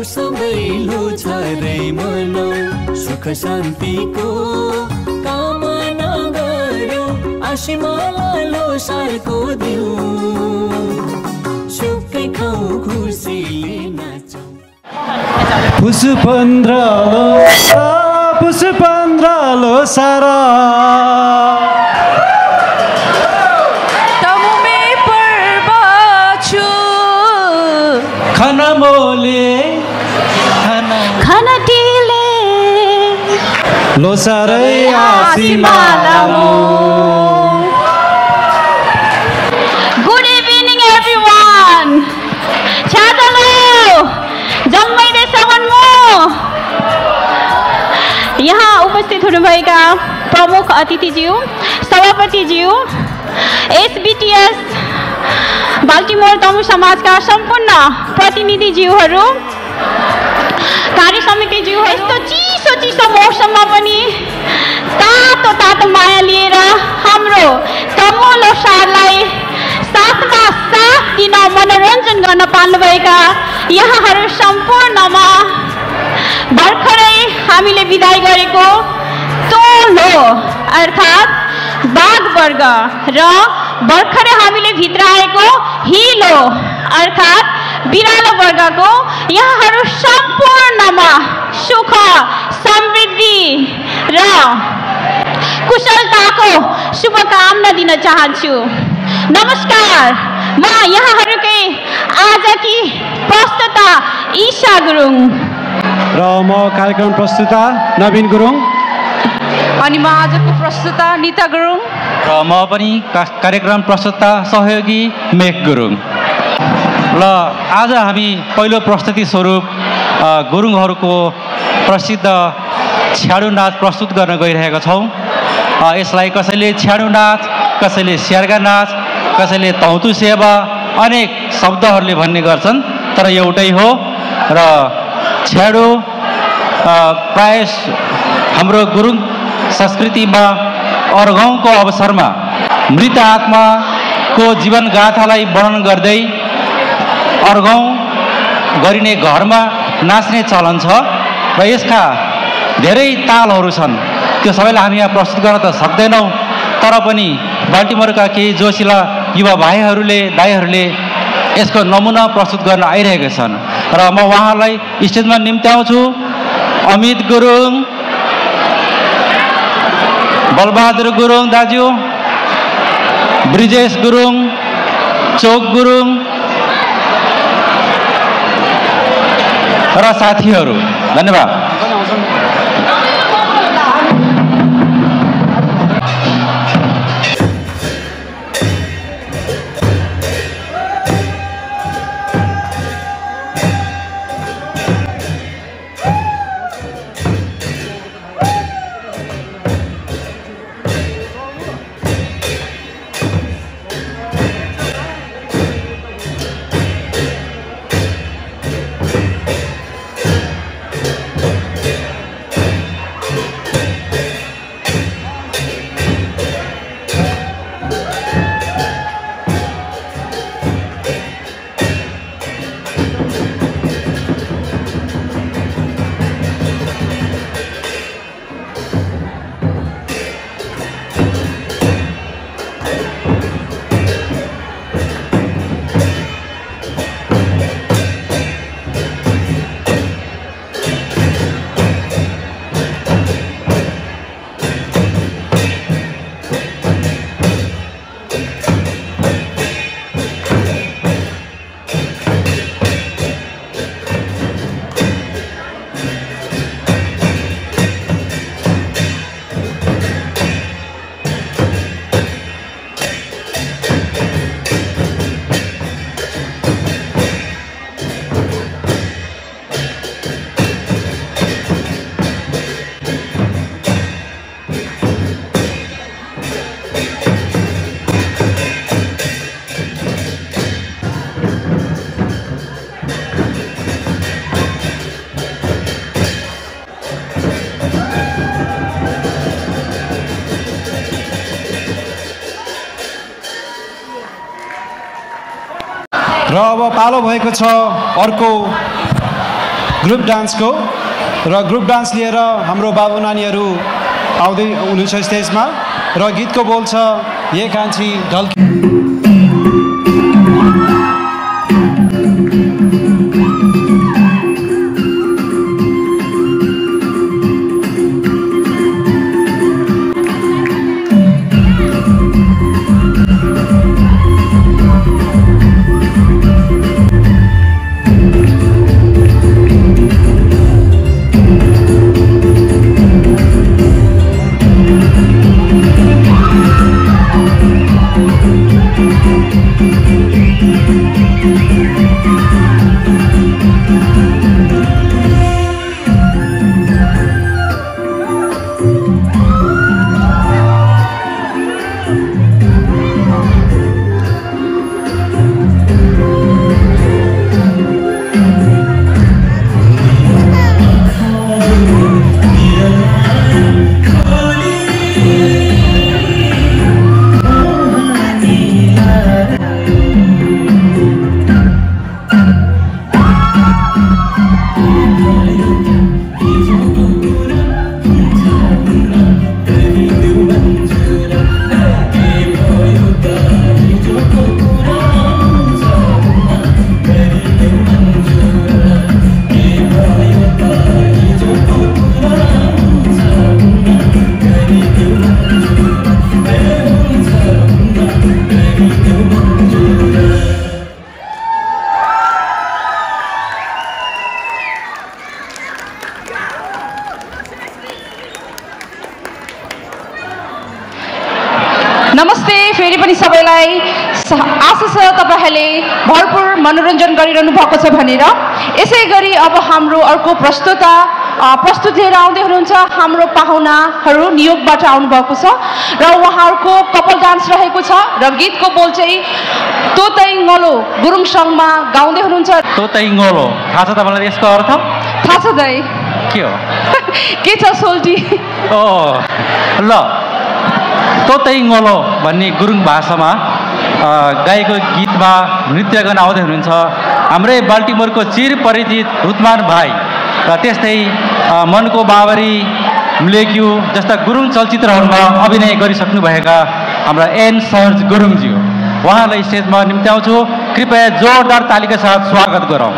सबैलो छरै मन सुख शान्तिको कामना गरौँ आशीमालो सारको दिउ सुखै खाऊ खुसीले नाचौँ पुस 15 लो सारा तमुमे पर्वछु खाना मोले खाना टिले लो सारै आसीमालामो Good evening everyone. छातलो जम्मैले समन्मो यहाँ उपस्थित हुनुभएका प्रमुख अतिथिज्यू सभापतिज्यू SBTS बाल्टिमोर तमु समाजका सम्पूर्ण प्रतिनिधिज्यूहरू कार्य समितिज्यूहरू यस्तो चिसो मौसममा पनि तातो माया लिएर हाम्रो तमु लोसारलाई साथमा साथ दिन मनोरञ्जन गर्न पाल्नुभएका यहाँहरू सम्पूर्णमा भर्खरै हामीले विदाई गरेको तोलो अर्थात् बाघवर्ग र भर्खरै हामीले भित्राएको हिलो अर्थात् बिरालो वर्गको यहाँहरू सम्पूर्णमा सुख समृद्धि र कुशलताको शुभकामना दिन चाहन्छु। नमस्कार, म यहाँहरूकै आजकी प्रस्तुता ईशा गुरुङ र म कार्यक्रम प्रस्तुता नवीन गुरुङ अनि म आजको प्रस्तुता निता गुरुङ र म पनि कार्यक्रम प्रस्तुता सहयोगी मेघ गुरुङ। ल आज हामी पहिलो प्रस्तुति स्वरूप गुरुङहरूको प्रसिद्ध छ्याडु नाच प्रस्तुत गर्न गइरहेका छौँ। यसलाई कसैले छ्याडु नाच, कसैले स्यार्गा नाच, कसैले तौतु सेवा अनेक शब्दहरूले भन्ने गर्छन्, तर एउटै हो। र छ्याडु प्राय हाम्रो गुरुङ संस्कृतिमा अर्घौँको अवसरमा मृत आत्माको जीवन गाथालाई वर्णन गर्दै अर्घौँ गरिने घरमा नाच्ने चलन छ र यसका धेरै तालहरू छन्। त्यो सबैलाई हामी यहाँ प्रस्तुत गर्न त सक्दैनौँ, तर पनि बाल्टिमोरका केही जोसिला युवा भाइहरूले दाइहरूले यसको नमुना प्रस्तुत गर्न आइरहेका छन् र म उहाँलाई स्टेजमा निम्त्याउँछु। अमित गुरुङ, बलबहादुर गुरुङ दाजु, ब्रिजेश गुरुङ, चोक गुरुङ र साथीहरू। धन्यवाद। र अब पालो भएको छ अर्को ग्रुप डान्सको र ग्रुप डान्स लिएर हाम्रो बाबु नानीहरू आउँदै हुनुहुन्छ स्टेजमा र गीतको बोल छ ये कान्छी ढल्की। नमस्ते फेरि पनि सबैलाई आशा छ तपाईहरुले भरपुर मनोरञ्जन गरिरहनु भएको छ भनेर। यसै गरी अब हाम्रो अर्को प्रस्तुत लिएर आउँदै हुनुहुन्छ हाम्रो पाहुनाहरू नियोगबाट आउनु भएको छ र उहाँहरूको कपल डान्स रहेको छ र गीतको बोल चाहिँ तोतै ngolo गुरुङ सङमा गाउँदै हुनुहुन्छ। तोतै ngolo थाहा छ तपाईलाई यसको अर्थ? थाहा छ दाइ। के हो? के छ सोल्टी? ओ ल तोतै ngolo भन्ने गुरुङ भाषामा गाएको गीतमा नृत्य गर्न आउँदै हुनुहुन्छ हाम्रै बाल्टिमोरको चिरपरिचित रुतमान भाइ र त्यस्तै मनको बाबरी म्लेक्यु जस्ता गुरुङ चलचित्रहरूमा अभिनय गरिसक्नुभएका हाम्रा एन सर्ज गुरुङजी हो। उहाँलाई स्टेजमा निम्त्याउँछु, कृपया जोरदार तालीका साथ स्वागत गरौँ।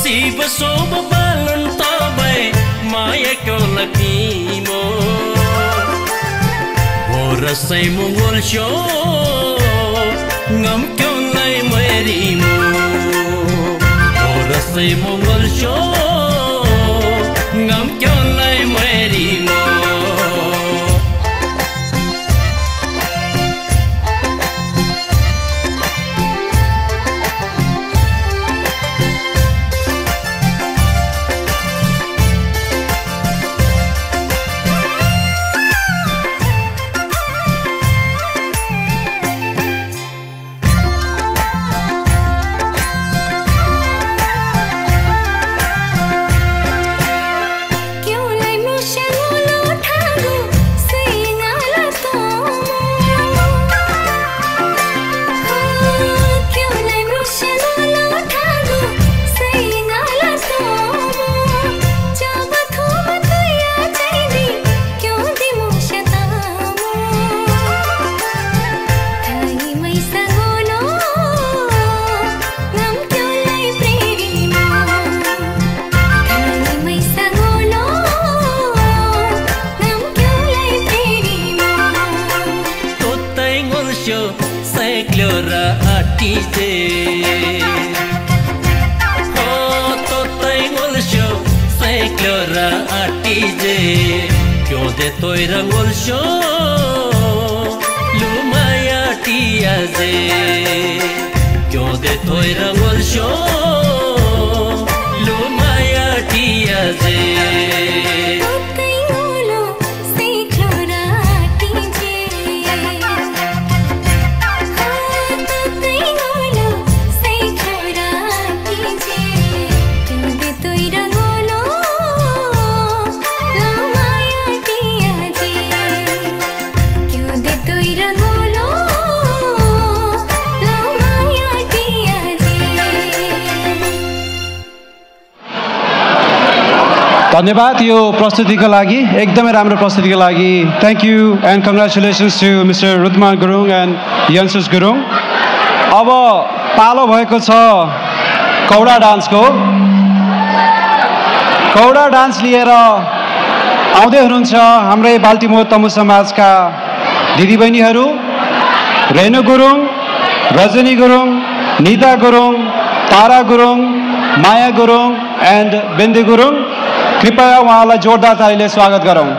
शिव शोभ पालन तबै माया क्यों लगी Orasai mongol sho ngam kyo nai meri mo Orasai mongol sho ngam kyo nai meri mo Tôi ra ngol sho lumaya tia je kyo de tôi ra ngol sho lumaya tia je धन्यवाद यो प्रस्तुतिको लागि एकदमै राम्रो प्रस्तुतिको लागि thank you and congratulations to mister Rudraman Gurung and यन्सुस गुरुङ अब पालो भएको छ कौडा डान्सको कौडा डान्स लिएर आउँदै हुनुहुन्छ हाम्रै बाल्टिमोर तमु समाजका दिदीबहिनीहरू रेणु गुरुङ रजनी गुरुङ निता गुरुङ तारा गुरुङ माया गुरुङ एन्ड बिन्दु गुरुङ कृपया उहाँलाई जोरदार तालीले स्वागत गरौँ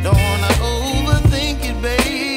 Don't wanna overthink it, baby.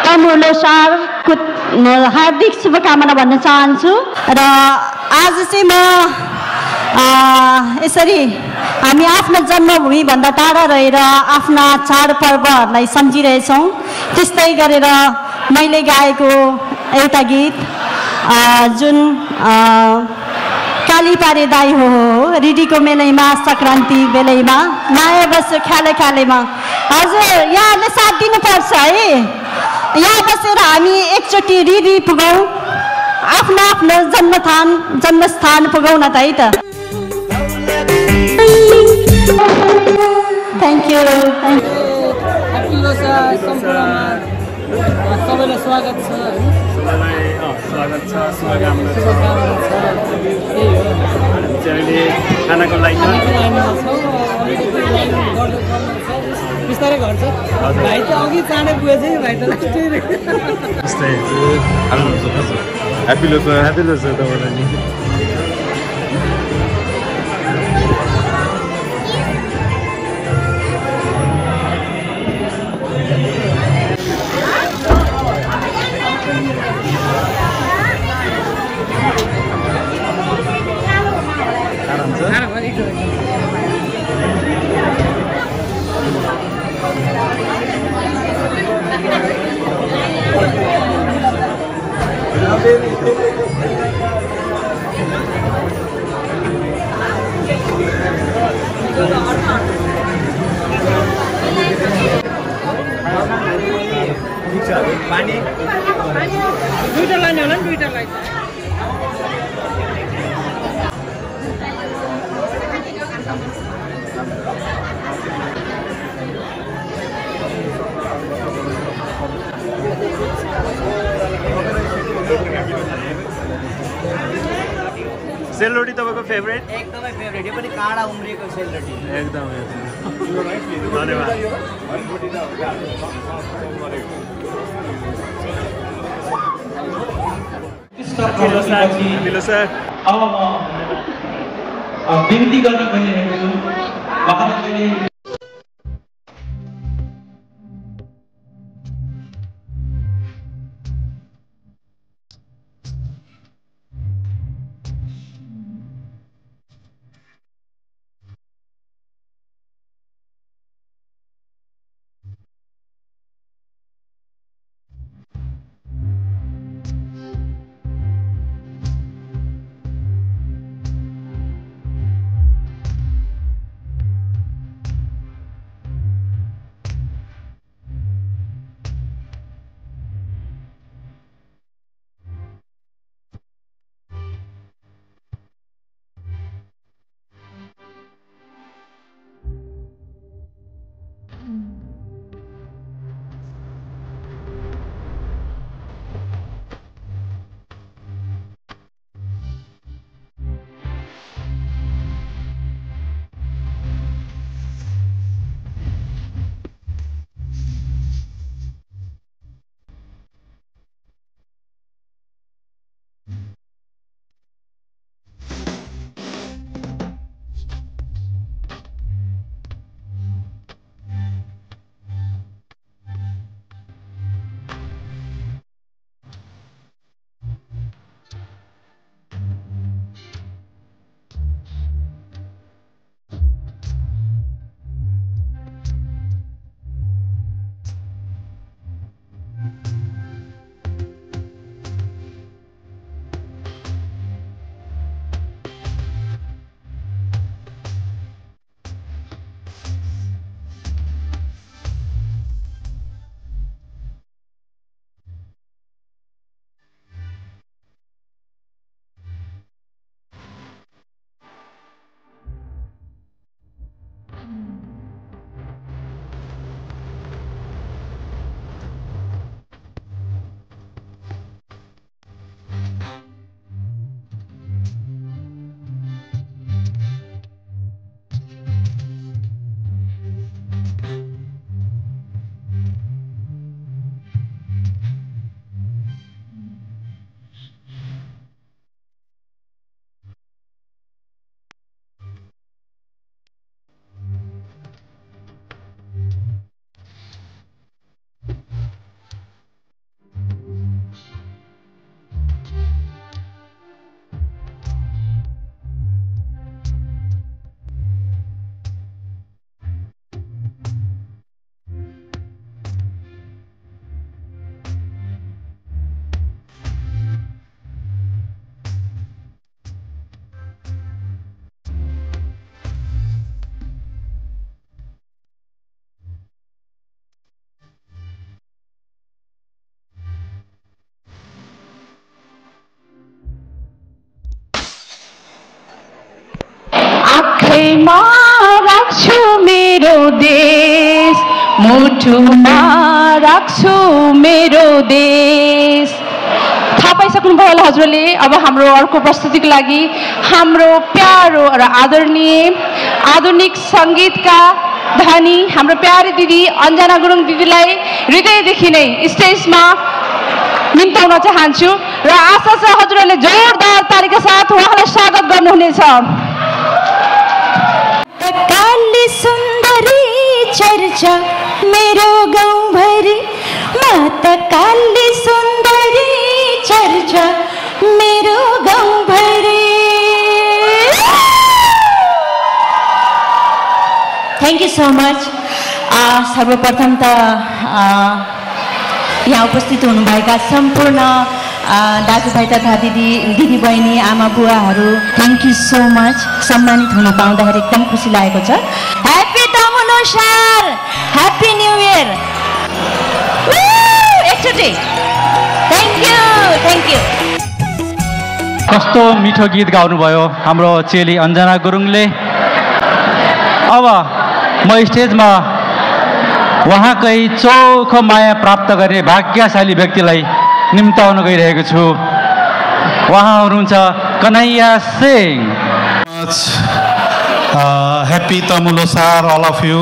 तमु लोसारको हार्दिक शुभकामना भन्न चाहन्छु र आज चाहिँ म यसरी हामी आफ्नो जन्मभूमिभन्दा टाढा रहेर आफ्ना चाडपर्वहरूलाई सम्झिरहेछौँ। त्यस्तै गरेर मैले गाएको एउटा गीत जुन काली पारे दाई हो रिडीको मेलैमा सङ्क्रान्ति बेलैमा माया बस्यो ख्याले ख्यालेमा। हजुर यहाँले साथ दिनुपर्छ है। यहाँ बसेर हामी एकचोटि रिडी पुगौँ, आफ्नो आफ्नो जन्मस्थान पुगौँ न त है त। Thank you. सबैलाई स्वागत छ। स्वागत छ, शुभकामना छ। अहिले खानाको लागि बिस्तारै गर्छ भाइ त अघि चाँडै पुगेछ नि भाइ त ह्याप्पी लोसर तपाईँलाई नि। पानी दुईटा लाने होला नि, दुईटा लाइन सेलरोटी तपाईँको फेभरेट? एकदमै फेभरेट। यो पनि काँडा उम्रिएको सेलरोटी एकदमै। धन्यवाद। अब म बिन्ती गर्न गइरहेको छु महाराजले। हृदयमा राख्छु मेरो देश, मुटुमा राख्छु मेरो देश। थाहा पाइसक्नुभयो होला हजुरले। अब हाम्रो अर्को प्रस्तुतिको लागि हाम्रो प्यारो र आदरणीय आधुनिक सङ्गीतका धनी हाम्रो प्यारी दिदी अन्जना गुरुङ दिदीलाई हृदयदेखि नै स्टेजमा निम्ताउन चाहन्छु र आशा छ हजुरहरूले जोरदार तालीका साथ उहाँलाई स्वागत गर्नुहुनेछ। काली सुन्दरी चर्चा मेरो गाउँभरि, माता काली सुन्दरी चर्चा मेरो गाउँभरि। Thank you so much. सर्वप्रथम त यहाँ उपस्थित हुनुभएका सम्पूर्ण दाजुभाइ तथा दिदीबहिनी आमा बुवाहरू, थ्याङ्क यू सो मच। सम्मानित हुन पाउँदाखेरि एकदम खुसी लागेको छ। Happy Tamu Losar, happy new year. एकचोटि थ्याङ्क यू, थ्याङ्क यू। कस्तो मिठो गीत गाउनुभयो हाम्रो चेली अन्जना गुरुङले। अब म स्टेजमा उहाँकै चोखो माया प्राप्त गर्ने भाग्यशाली व्यक्तिलाई निम्ताउन गइरहेको छु। उहाँ हुनुहुन्छ Kanhaiya Singh. Happy Tamu Lhosar all of you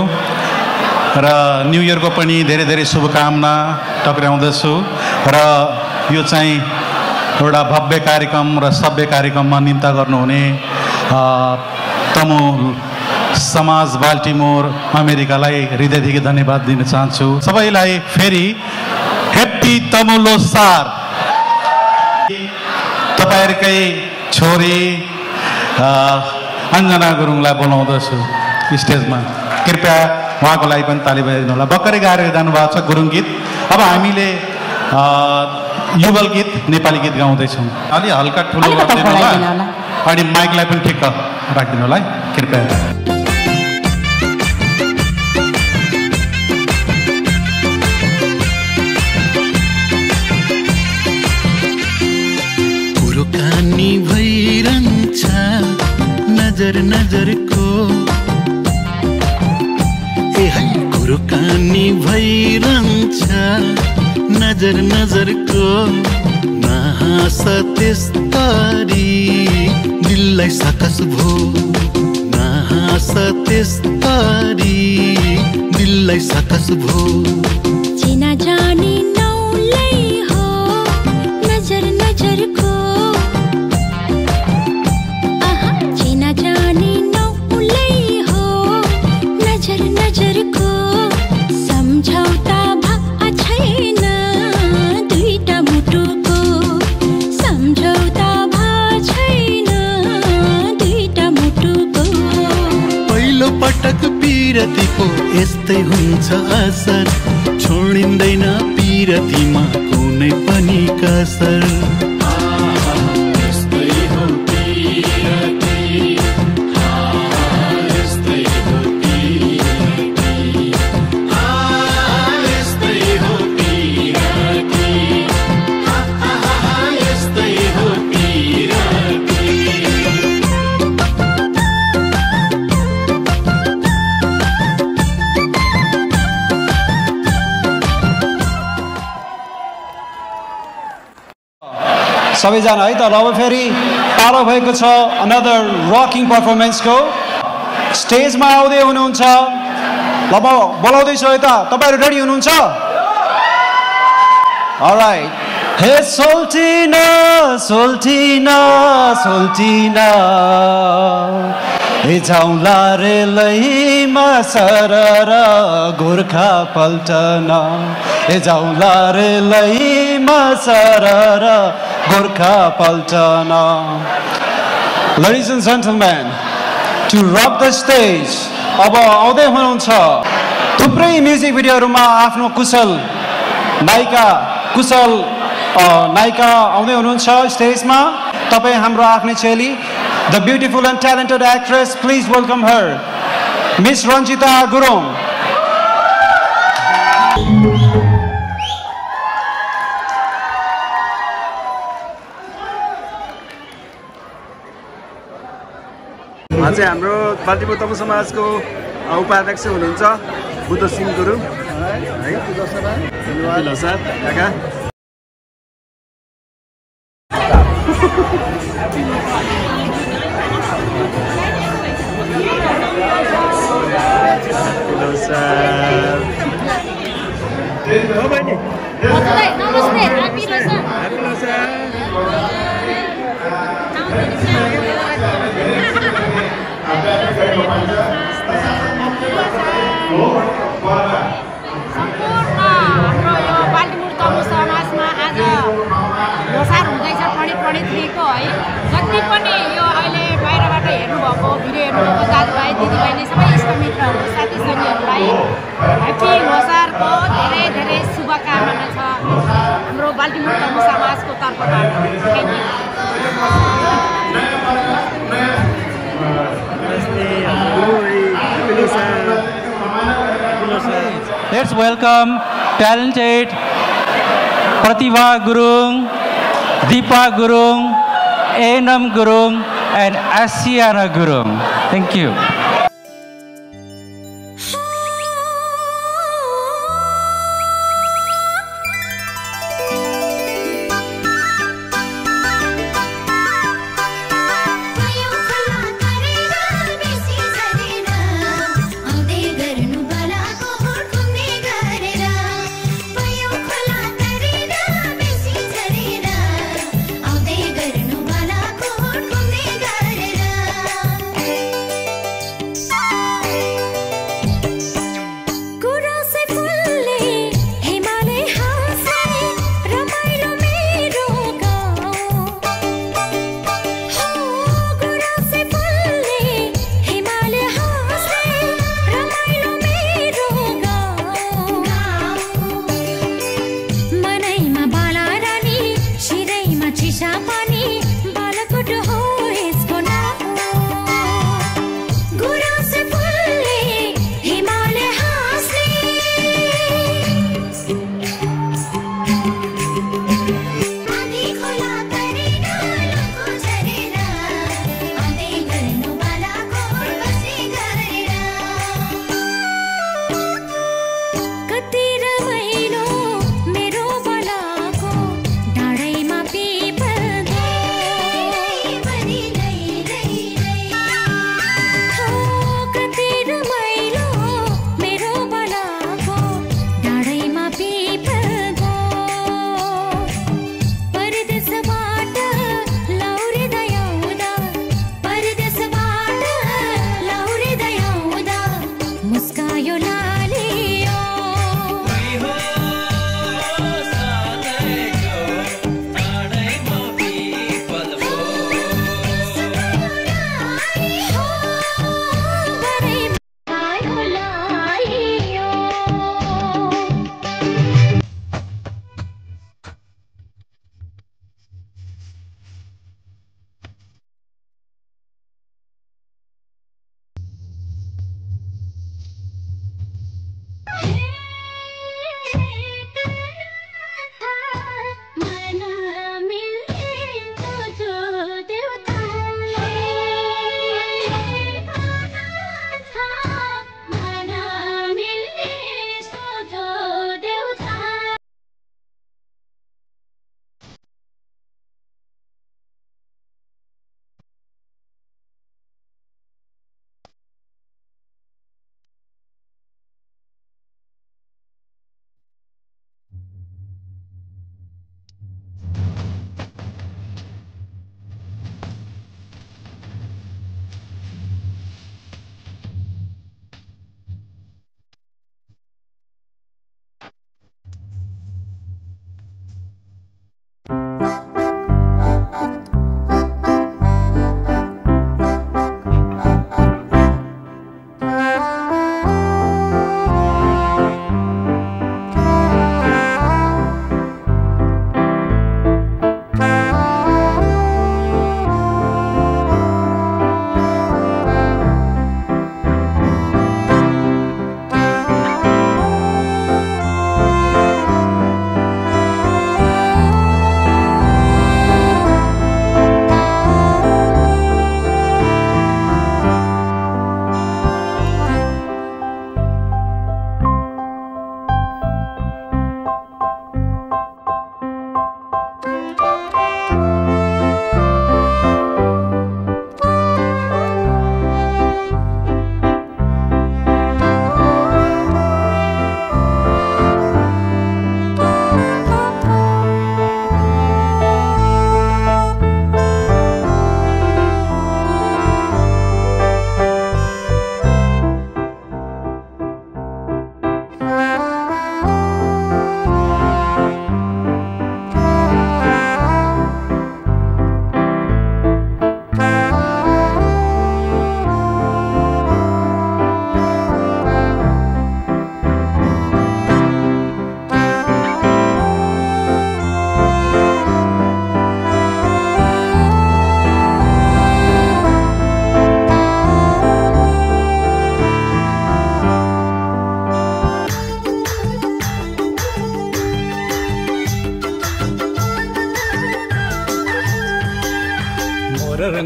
र न्यु इयरको पनि धेरै धेरै शुभकामना टक्राउँदछु। र यो चाहिँ एउटा भव्य कार्यक्रम र सभ्य कार्यक्रममा निम्ता गर्नुहुने तमु समाज बाल्टिमोर अमेरिकालाई हृदयदेखि धन्यवाद दिन चाहन्छु। सबैलाई फेरि ह्याप्पी तमु ल्होसार। तपाईँहरूकै छोरी अन्जना गुरुङलाई बोलाउँदछु स्टेजमा। कृपया उहाँको लागि पनि ताली बजाइदिनु होला। भर्खरै गाएर जानुभएको छ गुरुङ गीत। अब हामीले युगल गीत नेपाली गीत गाउँदैछौँ। अलि हल्का ठुलो गरिदिनु होला अनि माइकलाई पनि ठिक्क राखिदिनु होला है कृपया। कुरोकानी भइरहन्छ नजर नजरको, ए है कुरोकानी भइरहन्छ नजर नजरको। नहाँस त्यस्तरी दिललाई सकस भो, नहाँस त्यस्तरी दिललाई सकस भो। चिना जानी नौलै हो नजर नजरको, आहा चिना जानी नौलै हो नजर नजरको। सम्झौता भा छैन दुईटा मुटुको, सम्झौता भा छैन दुईटा मुटुको। पहिलो पटक पिरतीको यस्तै हुन्छ असर, छोडिँदैन पिरतीमा कुनै पनि कसर। सबैजना है त। अब फेरि पालो भएको छ अनदर रकिङ पर्फर्मेन्सको। स्टेजमा आउँदै हुनुहुन्छ। ल म बोलाउँदैछु है त, तपाईँहरू रेडी हुनुहुन्छ? अलराइट। हे सोल्टिना सोल्टिना सोल्टिना, हे जाउँला रेलैमा सरर गोर्खा पल्टन, हे जाउँला रेलैमा सरर गोर्खा पल्टन। Ladies and gentlemen, to rock the stage, अब आउँदै हुनुहुन्छ थुप्रै म्युजिक भिडियोहरूमा आफ्नो कुशल नायिका आउँदै हुनुहुन्छ स्टेजमा। तपाईँ हाम्रो आफ्नै चेली, the beautiful and talented actress, please welcome her, Miss Ranjita Gurung. उहाँ चाहिँ हाम्रो बाल्टिमोर तमु समाजको उपाध्यक्ष हुनुहुन्छ बुद्ध सिंह गुरुङ है धन्यवाद सर काका सम्पूर्ण हाम्रो यो बाल्टिमोर तमु समाजमा आज लोसार हुँदैछ 2023 है जति पनि यो अहिले बाहिरबाट हेर्नुभएको भिडियो हेर्नुभएको दाजुभाइ दिदीबहिनी सबै इष्टमित्रहरू साथी सङ्गीहरूलाई ह्याप्पी लोसारको धेरै धेरै शुभकामना छ हाम्रो बाल्टिमोर तमु समाजको तर्फबाट Let's welcome talented Pratibha Gurung, Deepa Gurung, Enam Gurung, and Asiana Gurung. Thank you.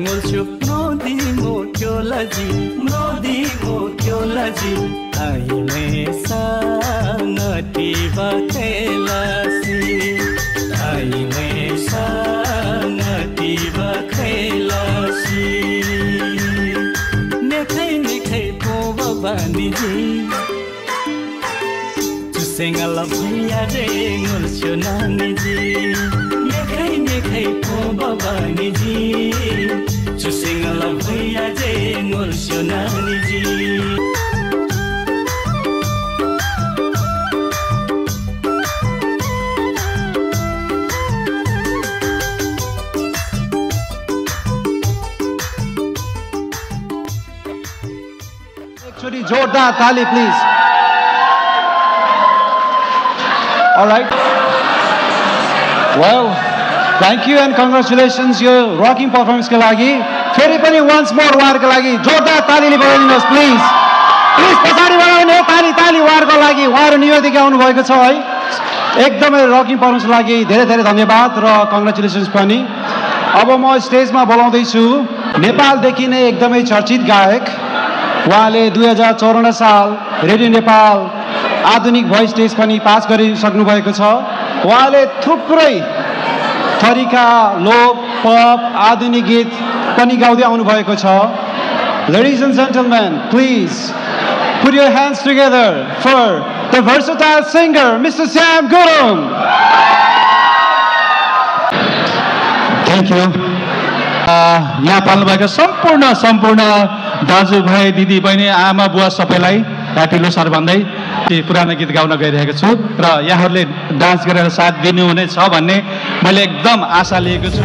ngolchu mrodi mo kyolaji ai me sangati bakhelasi ai me sangati bakhelasi nekhai po babani ji Singala bhaiya je ngolchu nani ji nekhai po babani ji Singala bhaiya je ngolchu nani ji Actually, जोरदार ताली please. All right. Well, thank you and congratulations your rocking performance के लागि. फेरि पनि once more उहाँहरुको लागि जोरदार तालीले बजाइदिनुहोस् please. Please पछाडी बजाउने ताली उहाँहरुको लागि. उहाँहरु न्युयोर्कदेखि आउनु भएको छ है. एकदमै रकिङ पर्फर्मेन्स लागि धेरै धेरै धन्यवाद र कङ्ग्रेचुलेसन्स पनि. अब म स्टेजमा बोलाउँदै छु नेपालदेखि नै एकदमै चर्चित गायक उहाँले 2054 साल रेडियो नेपाल आधुनिक भोइस टेस्ट पनि पास गरिसक्नु भएको छ. उहाँले थुप्रै थरीका लोक पप आधुनिक गीत पनि गाउँदै आउनु भएको छ. Ladies and gentlemen, please put your hands together for the versatile singer Mr. Sam Gurung. Thank you. यहाँ पाल्नुभएका सम्पूर्ण दाजुभाइ दिदी बहिनी आमा बुवा सबैलाई ह्यापी लोसार भन्दै पुरानो गीत गाउन गइरहेको छु र यहाँहरूले डान्स गरेर साथ दिनुहुनेछ भन्ने मैले एकदम आशा लिएको छु.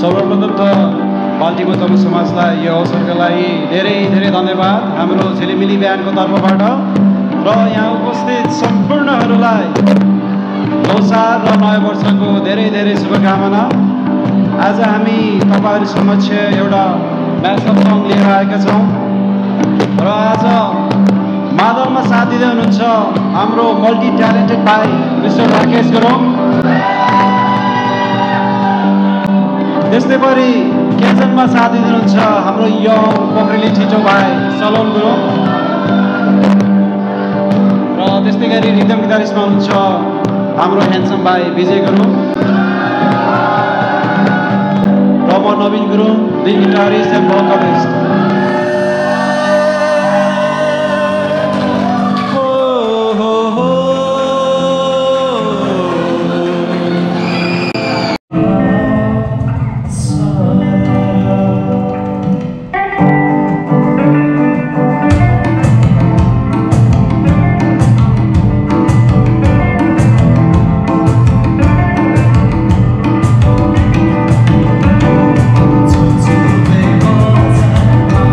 सर्वप्रथम त बाल्टिमोर तमु समाजलाई यो अवसरका लागि धेरै धेरै धन्यवाद हाम्रो झिलिमिली बिहानको तर्फबाट र यहाँ उपस्थित सम्पूर्णहरूलाई लोसार र नयाँ वर्षको धेरै धेरै शुभकामना। आज हामी तपाईँहरू समक्ष एउटा म्याचअप सङ लिएर आएका छौँ र आज मादलमा साथ दिँदै हुनुहुन्छ हाम्रो मल्टी ट्यालेन्टेड भाइ मिस्टर राकेश गुरुङ, त्यस्तै गरी केजनमा साथ दिनुहुन्छ हाम्रो यङ पोखरेली छिटो भाइ सलोन गुरुङ र त्यस्तै गरी रिदम गिटारिस्टमा हुनुहुन्छ हाम्रो ह्यान्डसम भाइ विजय गुरुङ र म Naveen Gurung, lead guitarist and vocalist. Bye.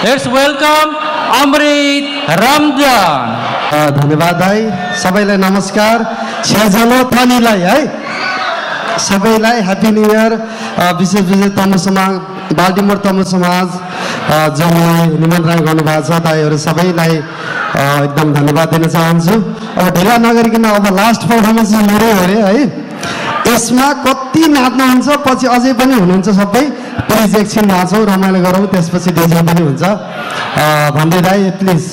Let's welcome Amrit Ramjan. धन्यवाद भाइ। सबैलाई नमस्कार। छ्याजलो थनीलाई है सबैलाई ह्याप्पी न्यू इयर। विशेष तमु समाज बाल्टिमोर तमु समाज जसलाई निमन्त्रण गर्नुभएको छ दाइहरू सबैलाई एकदम धन्यवाद दिन चाहन्छु। अब ढिला नगरिकन अब लास्ट पर्फर्मेन्स मेरै हो अरे है। यसमा कति नाच्नुहुन्छ पछि अझै पनि हुनुहुन्छ सबै प्लिज एकछिन नाचौँ रमाइलो गरौँ त्यसपछि डिजे पनि हुन्छ भन्दै दाइ प्लिज।